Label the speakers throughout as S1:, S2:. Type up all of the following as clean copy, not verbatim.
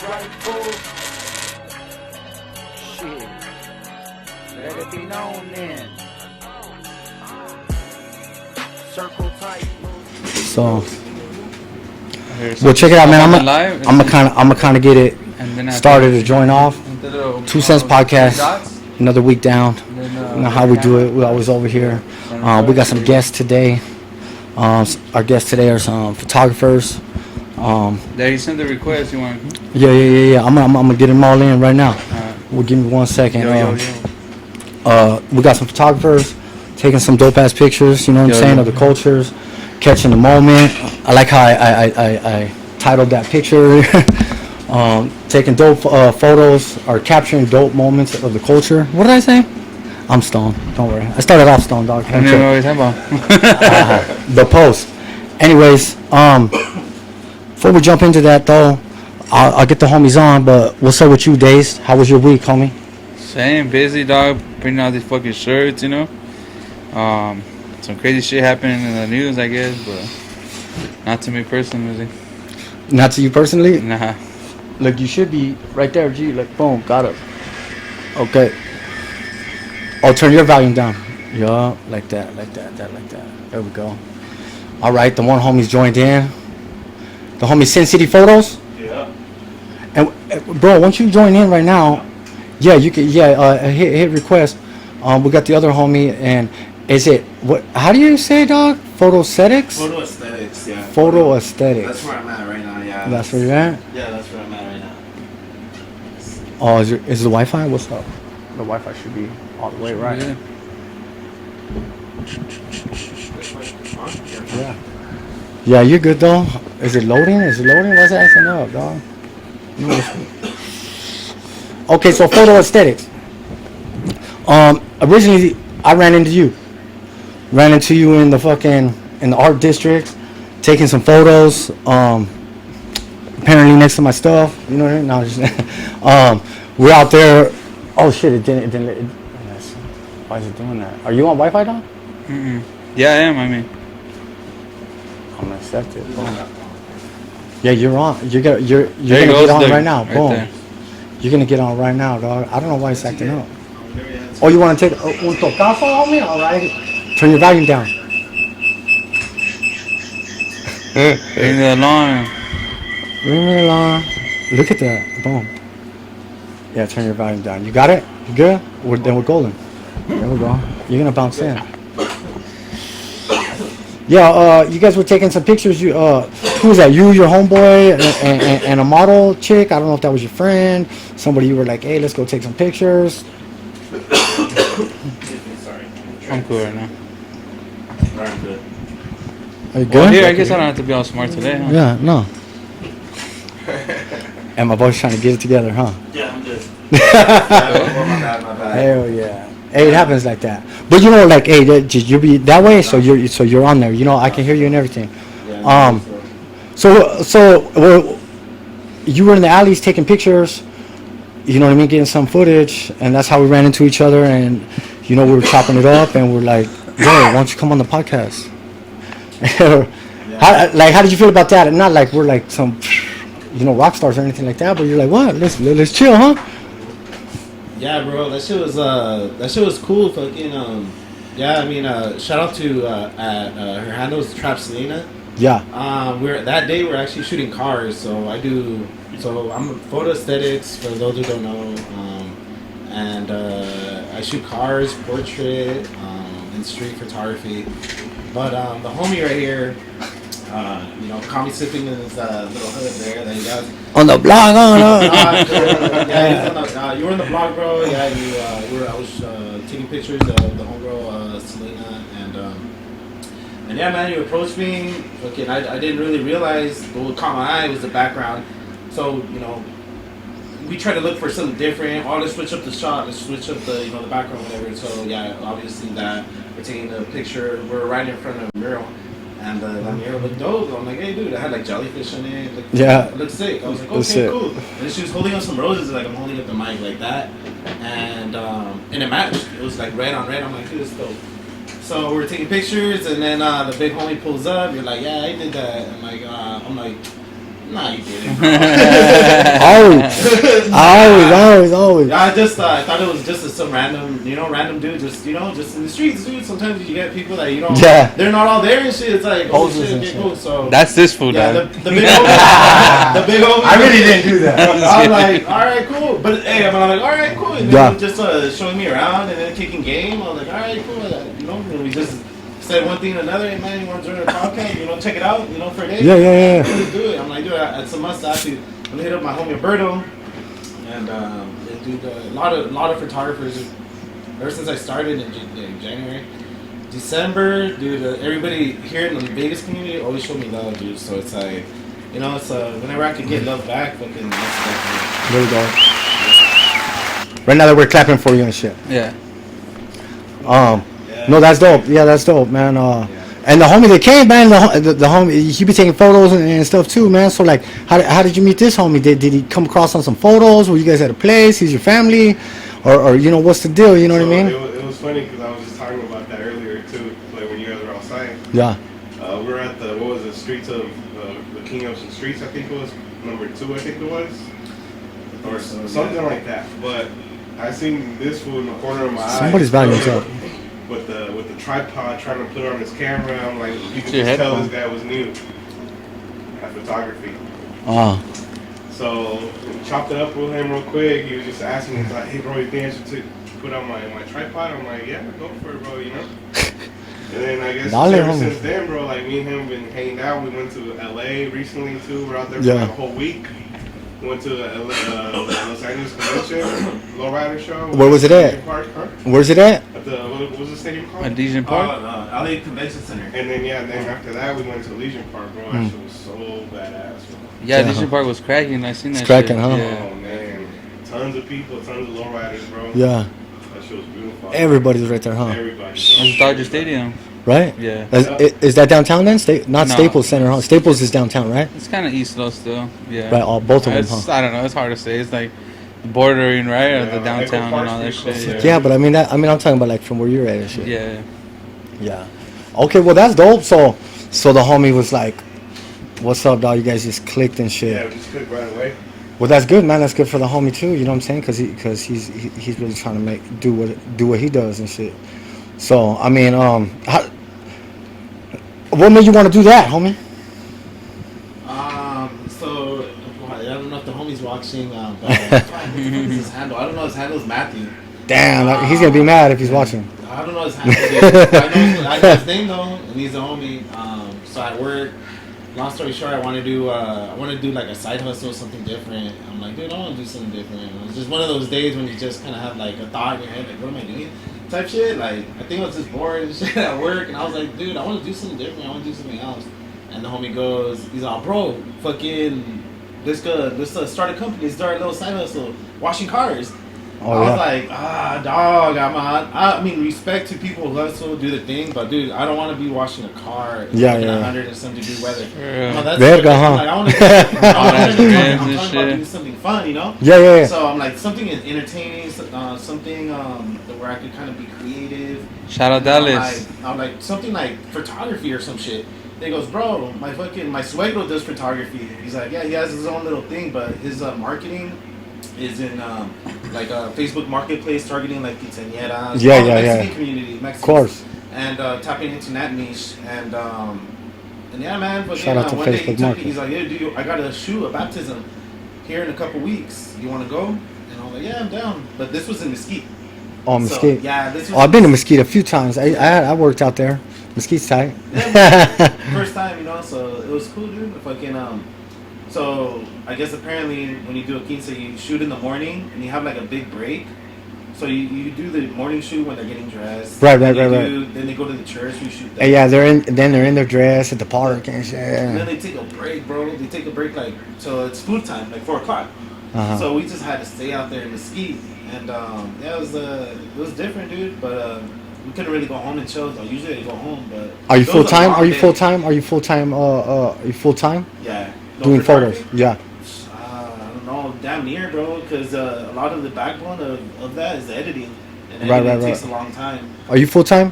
S1: right, fool? Shit. Let it be known then. Circle tight.
S2: So, well, check it out, man. I'm gonna kind of get it started to join off. 2 Cents podcast. Another week down. You know how we do it. We're always over here. We got some guests today. Our guests today are some photographers.
S3: Yeah, you sent the request. You want?
S2: Yeah. I'm gonna get them all in right now. Well, give me 1 second. We got some photographers taking some dope ass pictures. You know what I'm saying, of the cultures, catching the moment. I like how I titled that picture. Taking dope photos or capturing dope moments of the culture. What did I say? I'm stoned. Don't worry. I started off stoned, dog.
S3: I know what you're talking about.
S2: The post. Anyways, before we jump into that though, I'll get the homies on. But what's up with you, Dazed? How was your week, homie?
S3: Same, busy, dog. Printing out these fucking shirts, you know. Some crazy shit happening in the news, I guess, but not to me personally.
S2: Not to you personally?
S3: Nah.
S2: Look, you should be right there, G. Like, boom, got it. Okay. Oh, turn your volume down. Yeah, like that. There we go. All right, the one homie's joined in. The homie Sin City Photos.
S4: Yeah.
S2: And bro, once you join in right now, yeah, you can. Yeah, hit request. We got the other homie, and is it what? How do you say, dog? Photo aesthetics.
S4: Photo aesthetics, yeah.
S2: Photo aesthetics.
S4: That's where I'm at right now. Yeah.
S2: That's where you're at.
S4: Yeah, that's where I'm at right now.
S2: Oh, is the Wi-Fi? What's up? The Wi-Fi should be all the way right. Yeah. Yeah, you're good though. Is it loading? What's it acting up, dog? Okay, so photo aesthetics. Originally I ran into you in the art district, taking some photos. Apparently next to my stuff. You know what I mean? No, just we're out there. Oh shit! It didn't. Why is it doing that? Are you on Wi-Fi, dog?
S3: Yeah, I am. I mean,
S2: I'm gonna accept it. Boom. Yeah, you're on. You're gonna get on right now. Boom.
S3: There.
S2: You're gonna get on right now, dog. I don't know why it's acting up. Oh, you want to take un tocazo on me? All right. Turn your volume down.
S3: Ring the alarm.
S2: Ring the alarm. Look at that. Boom. Yeah, turn your volume down. You got it? You good? Then we're golden. There we go. You're gonna bounce in. Yeah, you guys were taking some pictures. Who was that? You, your homeboy, and a model chick. I don't know if that was your friend. Somebody you were like, hey, let's go take some pictures.
S4: Sorry.
S3: I'm cool right now.
S4: I'm good.
S2: Are you good?
S3: Well, here, I guess I don't have to be all smart today, huh?
S2: Yeah, no. And my boy's trying to get it together, huh?
S4: Yeah, I'm good. My bad.
S2: Hell yeah. Hey, it happens like that. But you know, like, hey, you be that way, so you're on there. You know, I can hear you and everything.
S4: Yeah,
S2: So you were in the alleys taking pictures. You know what I mean, getting some footage, and that's how we ran into each other. And you know, we were chopping it up, and we're like, yo, why don't you come on the podcast? How did you feel about that? And not like we're like some, rock stars or anything like that, but you're like, what? Let's chill, huh?
S4: Yeah, bro, that shit was cool. Fucking yeah. I mean, shout out to her handle's Trap Selena.
S2: Yeah.
S4: That day we're actually shooting cars, so I'm a photo aesthetics for those who don't know, and I shoot cars, portrait, and street photography. But the homie right here, caught me sipping in this little hood there that he got.
S2: On the blog,
S4: Yeah, you were in the blog, bro. Yeah, I was taking pictures of the homegirl, Selena, and yeah, man, you approached me. Okay, I didn't really realize, but what caught my eye was the background. So, we try to look for something different. Oh, let's switch up the shot, let's switch up the the background, whatever. So yeah, obviously that we're taking a picture. We're right in front of a mural. And the mirror looked dope. I'm like, hey, dude, I had like jellyfish in it. It looked sick. I was like, okay, cool. And she was holding up some roses, like I'm holding up the mic like that, and it matched. It was like red on red. I'm like, dude, this is dope. So we were taking pictures, and then the big homie pulls up. You're like, yeah, I did that. I'm like, Nah, you didn't.
S2: Always.
S4: I just I thought it was just some random, random dude, just in the streets, dude. Sometimes you get people that you don't.
S2: Yeah.
S4: They're not all there and shit. It's like, oh
S2: Poses
S4: shit,
S2: and
S4: okay,
S2: shit.
S4: cool. So
S3: That's this fool,
S4: yeah,
S3: dog.
S4: the big homie. The big homie.
S2: I really didn't do that.
S4: I was like, all right, cool. But hey, I'm like, all right, cool. And then
S2: Yeah.
S4: he was just showing me around and then kicking game. I was like, all right, cool. And we just said one thing and another. Hey, man, you want to join our podcast? Check it out. For a day.
S2: Yeah.
S4: Let's do it. I'm like, dude, it's a must. I'm gonna hit up my homie Alberto, and dude, a lot of photographers. Ever since I started in January, December, dude, everybody here in the Vegas community always showed me love, dude. So it's like, it's whenever I can get love back, fucking that's definitely.
S2: There we go. Right now that we're clapping for you and shit.
S3: Yeah.
S2: No, that's dope. Yeah, that's dope, man. And the homie that came, man, the homie, he be taking photos and stuff too, man. So like, how did you meet this homie? Did he come across on some photos? Were you guys at a place? He's your family, or what's the deal? You know what I mean?
S5: It was funny because I was just talking about that earlier too. Like when you guys were outside.
S2: Yeah.
S5: We were at the streets of the King of some Streets, I think it was number 2, I think it was, or something like that. But I seen this fool in the corner of my eye.
S2: Somebody's valuing himself.
S5: With the tripod, trying to put it on his camera. I'm like, you could
S3: Your
S5: just tell
S3: headphone.
S5: this guy was new at photography. So we chopped it up with him real quick. He was just asking, he's like, hey bro, you think I should put on my tripod? I'm like, yeah, go for it, bro, And then I guess ever since then, bro, like me and him been hanging out. We went to LA recently too. We're out there for like a whole week. We went to the Los Angeles Convention, Lowrider show.
S2: Where was it at?
S5: Park, huh?
S2: Where's it at?
S5: At the what was the stadium called?
S3: Legion Park.
S4: LA Convention Center.
S5: And then then after that we went to Legion Park, bro. That shit was so badass, bro.
S3: Yeah, Legion Park was cracking. I seen that.
S2: It's cracking,
S3: shit.
S2: huh?
S3: Yeah.
S5: Oh man, tons of people, tons of lowriders, bro.
S2: Yeah.
S5: That shit was beautiful.
S2: Everybody's right there, huh?
S5: Everybody.
S3: It's Dodger Stadium.
S2: Right?
S3: Yeah.
S2: Is that downtown then? Not
S3: No.
S2: Staples Center, huh? Staples is downtown, right?
S3: It's kind of east though still. Yeah.
S2: Right, both of them,
S3: It's-
S2: huh?
S3: I don't know. It's hard to say. It's like bordering, right, of the downtown and all that shit.
S2: Yeah, but I'm talking about like from where you're at and shit.
S3: Yeah.
S2: Yeah. Okay, well that's dope. So the homie was like, "What's up, dog? You guys just clicked and shit."
S5: Yeah, we just clicked right away.
S2: Well, that's good, man. That's good for the homie too. You know what I'm saying? Because he's really trying to do what he does and shit. So I mean, what made you want to do that, homie?
S4: So I don't know if the homie's watching, but what is his handle? I don't know. His handle is Matthew.
S2: Damn, he's gonna be mad if he's watching.
S4: I don't know his handle. I know his name though, and he's a homie. So at work, long story short, I want to do like a side hustle, something different. I'm like, dude, I want to do something different. It's just one of those days when you just kind of have like a thought in your head, like, what am I doing? Type shit. Like, I think I was just bored and shit at work, and I was like, dude, I want to do something different. I want to do something else. And the homie goes, he's like, bro, fucking, let's start a company, let's start a little side hustle, washing cars. I was like, dog, I mean, respect to people who hustle, do the thing, but dude, I don't want to be washing a car in 100 and some degree weather. No, that's
S2: Verga, huh?
S4: like, I want to I'm talking about doing something fun,
S2: Yeah.
S4: So I'm like, something entertaining, something where I could kind of be creative.
S3: Shout out Dallas.
S4: I'm like, something like photography or some shit. He goes, bro, my suegro does photography. He's like, yeah, he has his own little thing, but his marketing is in like a Facebook marketplace targeting like quinceañeras, Mexican community, Mexicans,
S2: of course,
S4: and tapping into that niche. And yeah, man. But
S2: shout out to
S4: one day
S2: Facebook Market.
S4: he's like, yeah, dude, I got a baptism here in a couple weeks. You want to go? And I was like, yeah, I'm down. But this was in Mesquite.
S2: Oh, Mesquite.
S4: So, yeah, this was.
S2: I've been to Mesquite a few times. I worked out there. Mesquite's tight.
S4: Yeah, first time, so it was cool, dude. Fucking so I guess apparently when you do a quince, you shoot in the morning and you have like a big break. So you do the morning shoot when they're getting dressed.
S2: Right.
S4: Then they go to the church. You shoot.
S2: Them. Yeah, they're in their dress at the park and shit.
S4: And then they take a break, bro. They take a break like so it's food time, like 4 o'clock. So we just had to stay out there in Mesquite, and yeah, it was different, dude. But we couldn't really go home and chill. Though. Usually I go home, but
S2: are you full time? Are you full time? Are you full time?
S4: Yeah.
S2: Doing photos. Yeah.
S4: I don't know, damn near, bro, because a lot of the backbone of that is the editing, and editing takes a long time.
S2: Are you full time?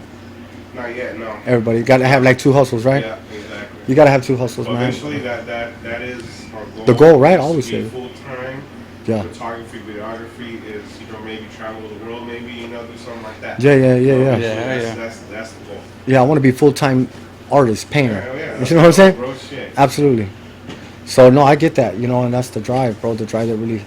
S5: Not yet, no.
S2: Everybody got to have like 2 hustles, right?
S5: Yeah, exactly.
S2: You got to have 2 hustles, man.
S5: Eventually, that is on
S2: The goal, right?
S5: is
S2: Always
S5: to be
S2: say.
S5: full-time.
S2: Yeah.
S5: Photography, videography is, maybe travel the world, maybe, do something like that.
S2: Yeah.
S5: That's the goal.
S2: Yeah, I want to be full-time artist, painter.
S5: Yeah.
S2: You know what I'm saying?
S5: Bro, shit.
S2: Absolutely. So no, I get that, and that's the drive, bro. The drive that really,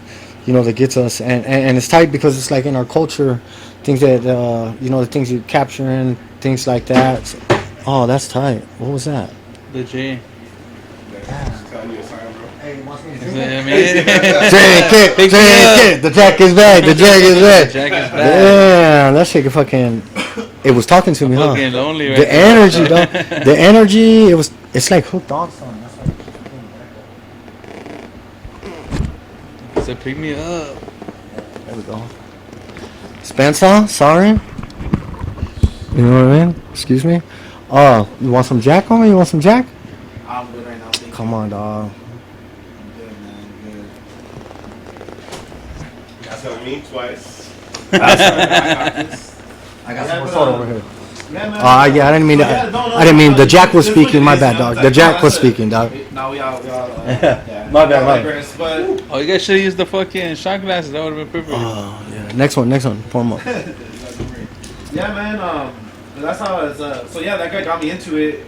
S2: that gets us, and it's tight because it's like in our culture, things that the things you capture and things like that. So, oh, that's tight. What was that?
S3: The J.
S5: Just telling you a sign, bro.
S2: Hey, wants me to
S3: I
S2: drink
S3: mean,
S2: it? Drink it. The Jack is back. The Jack is back.
S3: Jack is back.
S2: Damn, that shit fucking. It was talking to me, huh?
S3: Fucking lonely right
S2: The
S3: there.
S2: energy, dog. The energy. It's like hooked on something. That's why.
S3: So pick me up.
S2: There we go. Spencer, sorry. You know what I mean? Excuse me. You want some Jack on me? You want some Jack?
S4: I'm good right now. Thank
S2: Come on, dog.
S4: I'm good, man. I'm good.
S5: That's on me twice.
S4: I got this.
S2: I got
S4: some
S2: soda over here.
S4: Yeah, man.
S2: I didn't mean
S4: So,
S2: that.
S4: no,
S2: I didn't mean the Jack was
S4: this is what
S2: speaking.
S4: it
S2: My
S4: is,
S2: bad,
S4: you know,
S2: dog.
S4: it's
S2: The
S4: like,
S2: Jack was
S4: that's it.
S2: speaking, dog.
S4: Now we all
S2: Yeah. My bad.
S4: digress, but
S3: Oh, you guys should have used the fucking shot glasses. That would have been perfect.
S2: Oh yeah. Next one. Pour 'em up.
S4: yeah, man. That's how it's. So yeah, that guy got me into it.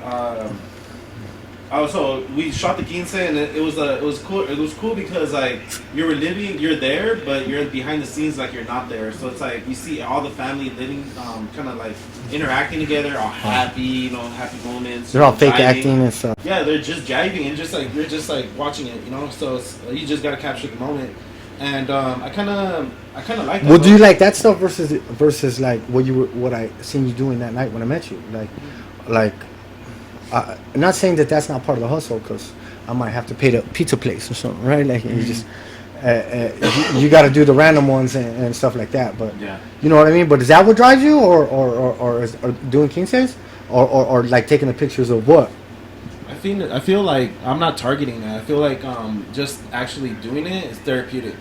S4: So we shot the 15 and it was cool. It was cool because like you're there, but you're behind the scenes like you're not there. So it's like you see all the family living, kind of like interacting together, all happy, happy moments.
S2: They're all fake
S4: jiving.
S2: acting and stuff.
S4: Yeah, they're just jiving and just like you're just like watching it, So it's, you just gotta capture the moment. And I kind of like that.
S2: Well, do you like that stuff versus like what I seen you doing that night when I met you? Like, I'm not saying that that's not part of the hustle because I might have to pay the pizza place or something, right? Like you just you got to do the random ones and stuff like that. But
S4: Yeah.
S2: you know what I mean. But is that what drives you, or doing king says, or like taking the pictures of what?
S4: I feel like I'm not targeting that. I feel like just actually doing it is therapeutic.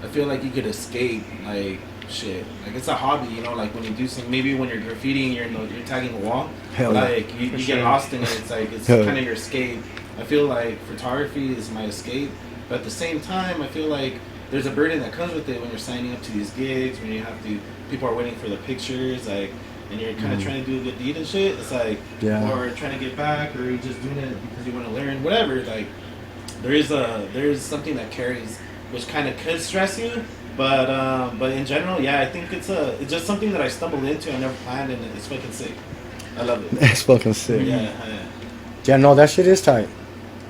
S4: I feel like you could escape like shit. Like it's a hobby, like when you do something, maybe when you're graffitiing, you're tagging a wall.
S2: Hell yeah.
S4: Like you get lost in it. It's like it's
S2: Hell
S4: kind
S2: yeah.
S4: of your escape. I feel like photography is my escape, but at the same time, I feel like there's a burden that comes with it when you're signing up to these gigs, when you have to. People are waiting for the pictures, like. And you're kind of trying to do a good deed and shit. It's like, or trying to get back, or you're just doing it because you want to learn, whatever. Like, there is something that carries, which kind of could stress you, but in general, yeah, I think it's just something that I stumbled into. I never planned, and it's fucking sick. I love it.
S2: It's fucking sick.
S4: Yeah.
S2: Yeah, no, that shit is tight.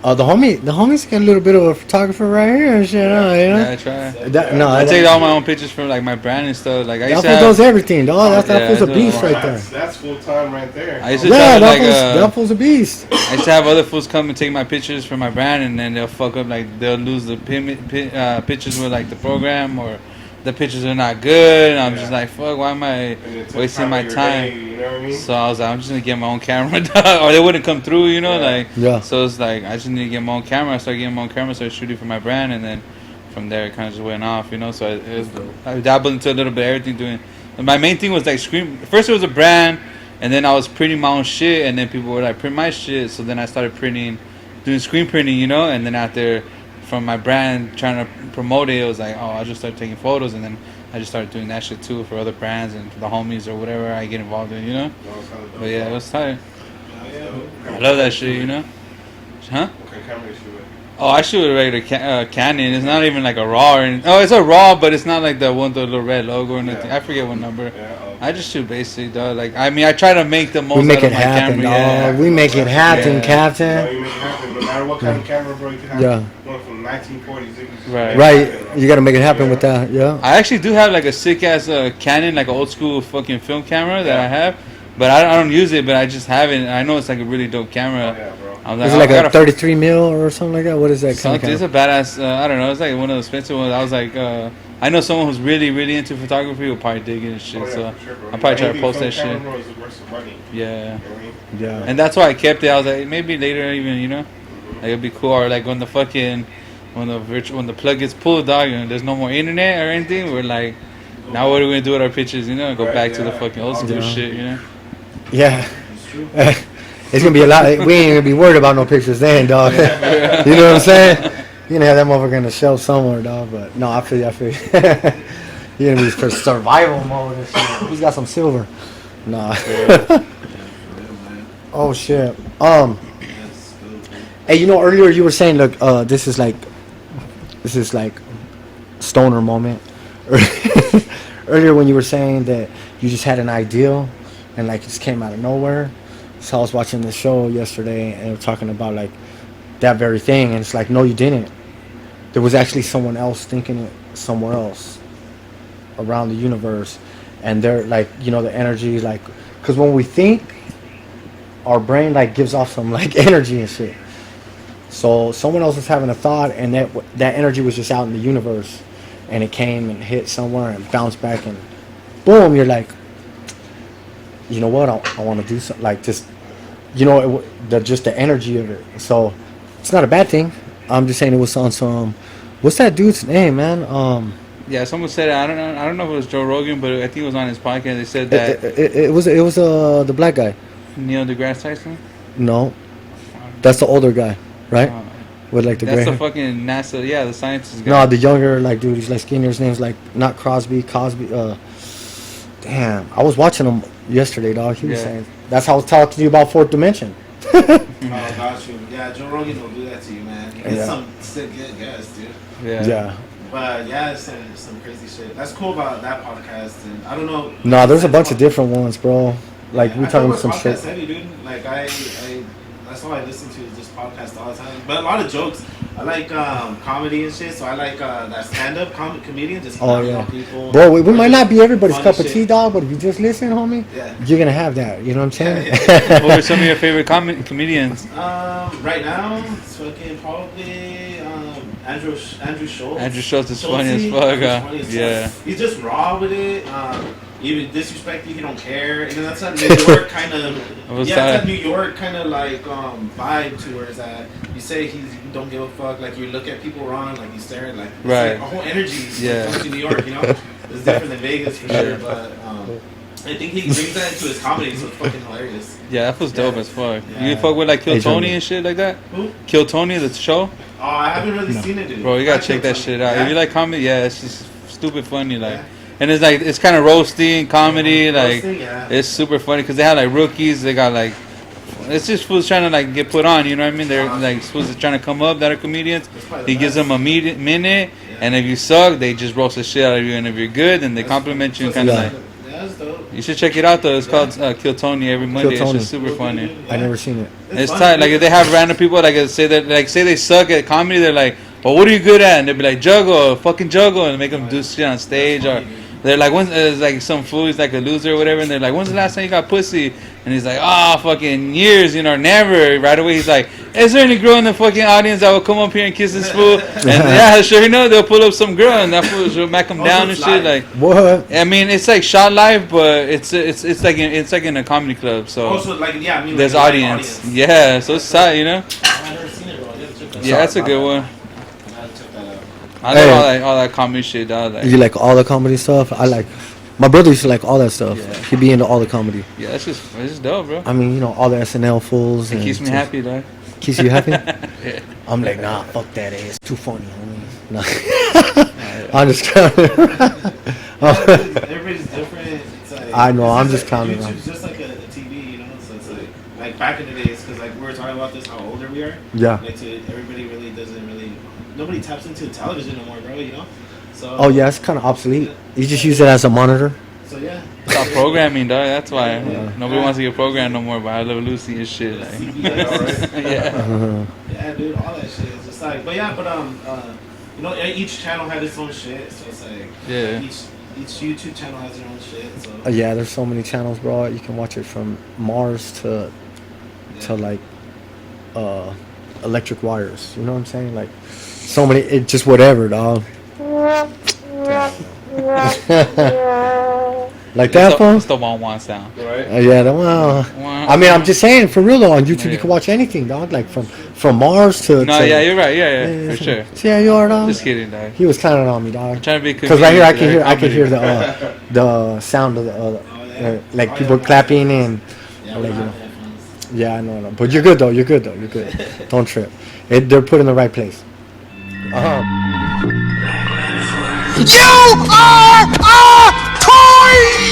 S2: The homies got a little bit of a photographer right here and shit,
S3: Yeah, I try. I take all my own pictures from like my brand and stuff. Like I used to
S2: that
S3: have,
S2: fool does everything, dog. That fool's a
S3: that's
S2: beast
S3: what-
S2: right there.
S5: That's full time right there.
S3: I used to
S2: Yeah,
S3: try to,
S2: that fool's a beast.
S3: I used to have other fools come and take my pictures for my brand, and then they'll fuck up. Like they'll lose the pictures with like the program, or the pictures are not good. And I'm just like, fuck, why am I wasting my time?
S5: Day, you know what I mean?
S3: So I was like, I'm just gonna get my own camera, dog, or they wouldn't come through, like.
S2: Yeah.
S3: So it's like I just need to get my own camera. I started getting my own camera, started shooting for my brand, and then from there it kind of just went off, So I dabbled into a little bit of everything doing. And my main thing was like First it was a brand, and then I was printing my own shit, and then people were like print my shit. So then I started doing screen printing, and then after from my brand trying to promote it, it was like, I just started taking photos, and then I just started doing that shit too for other brands and for the homies or whatever I get involved in, But yeah, it was tight. I love that shit, Huh?
S5: What kind of camera you shoot with?
S3: Oh, I shoot with a regular Canon. It's not even like a RAW. It's a RAW, but it's not like the one with the little red logo or anything.
S5: Yeah.
S3: I forget what number.
S5: Yeah,
S3: I just shoot basic, dog. Like, I try to make the most
S2: We make
S3: out of
S2: it
S3: my
S2: happen,
S3: camera.
S2: dog. We make it happen,
S3: Yeah.
S5: So
S2: Captain.
S5: you make it happen. No matter what kind of camera, bro, you can have
S2: Yeah.
S5: one from 1940s. You can just
S3: Right.
S5: make it
S2: Right,
S5: happen,
S2: you gotta make it happen with that. Yeah.
S3: I actually do have like a sick ass Canon, like an old school fucking film camera that I have, but I don't use it. But I just have it. I know it's like a really dope camera.
S5: Oh, yeah, bro.
S3: I was
S2: Is it like a 33 mil or something like that? What is that kind of
S3: Something, it's a badass. I don't know. It's like one of those expensive ones. I was like, I know someone who's really, really into photography will probably dig it and shit.
S5: Oh, yeah,
S3: So
S5: for sure, bro.
S3: I'll probably try to
S5: Anything
S3: post
S5: from
S3: that shit.
S5: camera, bro, is worth some money.
S3: Yeah.
S5: You know what I mean?
S2: Yeah.
S3: And that's why I kept it. I was like, maybe later even, like it'd be cool. Or like when the fucking when the plug gets pulled, dog, there's no more internet or anything. We're like, now what are we gonna do with our pictures? Go
S5: Right,
S3: back to the
S5: yeah.
S3: fucking old school
S2: Yeah.
S3: shit.
S2: Yeah. It's gonna be a lot. We ain't gonna be worried about no pictures then, dog. You know what I'm saying? gonna have that motherfucker in the shelf somewhere, dog. But no, I feel you. You're gonna be for survival mode and shit. He's got some silver. Nah. Oh shit. Hey, you know, earlier you were saying, look, this is like stoner moment. Earlier when you were saying that you just had an ideal and like it just came out of nowhere. So I was watching this show yesterday and they were talking about like that very thing, and it's like, no, you didn't. There was actually someone else thinking it somewhere else around the universe, and they're like, you know, the energy, like, because when we think, our brain like gives off some like energy and shit. So someone else was having a thought, and that energy was just out in the universe, and it came and hit somewhere and bounced back, and boom, you're like, you know what, I want to do something like just, you know, just the energy of it. So it's not a bad thing. I'm just saying it was on some, what's that dude's name, man?
S3: Yeah, someone said, I don't know if it was Joe Rogan, but I think it was on his podcast. They said that
S2: It was the black guy.
S3: Neil deGrasse Tyson.
S2: No, that's the older guy, right? With like the
S3: that's
S2: gray
S3: the
S2: hair.
S3: fucking NASA. Yeah, the scientist guy.
S2: No, the younger like dude. He's like skinnier. His name's like not Cosby. Damn, I was watching him yesterday, dog. He was saying that's how I was talking to you about fourth dimension.
S4: Oh, got you. Yeah, Joe Rogan will do that to you, man. He gets some sick guests, dude.
S2: Yeah.
S4: But yeah, it's some crazy shit. That's cool about that podcast, and I don't know.
S2: No, there's a bunch of different ones, bro. Like we talking some shit.
S4: Heavy, dude. Like that's all I listen to is just podcasts all the time. But a lot of jokes. I like comedy and shit, so I like that stand-up comedian. Just people.
S2: Bro, we might not be everybody's cup of
S4: shit.
S2: tea, dog, but if you just listen, homie, you're gonna have that. You know what I'm saying?
S3: Yeah. What are some of your favorite comedians?
S4: Right now, it's fucking probably Andrew Schultz.
S3: Andrew Schultz is funny as fuck. Yeah.
S4: He's just raw with it. Even disrespect you, he don't care. And then that's that New York kind of. It's that New York kind of like vibe to where it's at. You say you don't give a fuck, like you look at people wrong, like you stare at like
S3: right.
S4: Like a whole energy comes to New York, you know. It's different than Vegas for sure, but I think he brings that into his comedy, so it's fucking hilarious.
S3: Yeah, that was dope as fuck. You fuck with like Kill Tony and shit like that?
S4: Who?
S3: Kill Tony, the show?
S4: Oh, I haven't really seen it, dude.
S3: Bro, you gotta check that shit out.
S4: Yeah?
S3: If you like comedy, it's just stupid funny, like. And it's like, it's kind of roasting comedy, it's super funny because they have like rookies, they got like, it's just fools trying to like get put on, you know what I mean? They're like fools trying to come up that are comedians. He gives them a minute, and if you suck, they just roast the shit out of you, and if you're good, then they compliment you and kind of like.
S4: That's dope.
S3: You should check it out though. It's called Kill Tony every Monday. It's just super funny.
S2: I never seen it.
S3: It's tight. Like if they have random people like say they suck at comedy, they're like, "Well, what are you good at?" And they'll be like, "Juggle, fucking juggle," and make them do shit on stage. Or they're like, "When's like some fool? He's like a loser or whatever," and they're like, "When's the last time you got pussy?" And he's like, "Oh, fucking years, you know, never." Right away, he's like, "Is there any girl in the fucking audience that will come up here and kiss this fool?" And yeah, sure enough, they'll pull up some girl and that fool will back him down and shit. Like,
S2: what?
S3: I mean, it's like shot live, but it's like in a comedy club. So
S4: also, like, I mean,
S3: there's
S4: like
S3: audience. Yeah, so it's tight, you know.
S4: I've never seen it, bro.
S3: Yeah, that's a good one. I love all that comedy shit, dog. Like,
S2: you like all the comedy stuff? I like. My brother used to like all that stuff.
S3: Yeah.
S2: He'd be into all the comedy.
S3: yeah, it's just dope, bro.
S2: I mean, you know, all the SNL fools.
S3: It keeps me happy, dog.
S2: Keeps you happy?
S3: Yeah.
S2: I'm like, nah, fuck that ass. Too funny, homie. Nah. I'm just clowning.
S4: Everybody's different. It's like,
S2: I know, I'm just clowning.
S4: YouTube's just like a TV, you know. So it's like back in the days, because like we were talking about this, how older we are.
S2: Yeah.
S4: Like everybody really doesn't nobody taps into television no more, bro. You know. So.
S2: Oh yeah, it's kind of obsolete. You just use it as a monitor.
S4: So yeah.
S3: It's all programming, dog. That's why nobody wants to get programmed no more by I Love Lucy and shit. Like.
S2: Uh-huh.
S4: Yeah, dude, all that shit is just like, but you know, each channel had its own shit, so it's like, each YouTube channel has their own shit. So.
S2: Yeah, there's so many channels, bro. You can watch it from Mars to like electric wires. You know what I'm saying? Like so many. It just whatever, dog. Like that phone?
S3: It's the one sound.
S5: Right?
S2: Yeah, I mean, I'm just saying, for real though, on YouTube you can watch anything, dog. Like from Mars to.
S3: No, yeah, you're right. Yeah, for sure.
S2: See how you are, dog.
S3: Just kidding, dog.
S2: He was counting on me, dog.
S3: I'm trying to be.
S2: Because right here I can hear the sound of the like people clapping and like, you know. Yeah, I know. But you're good though. You're good. Don't trip. They're put in the right place. You are a toy!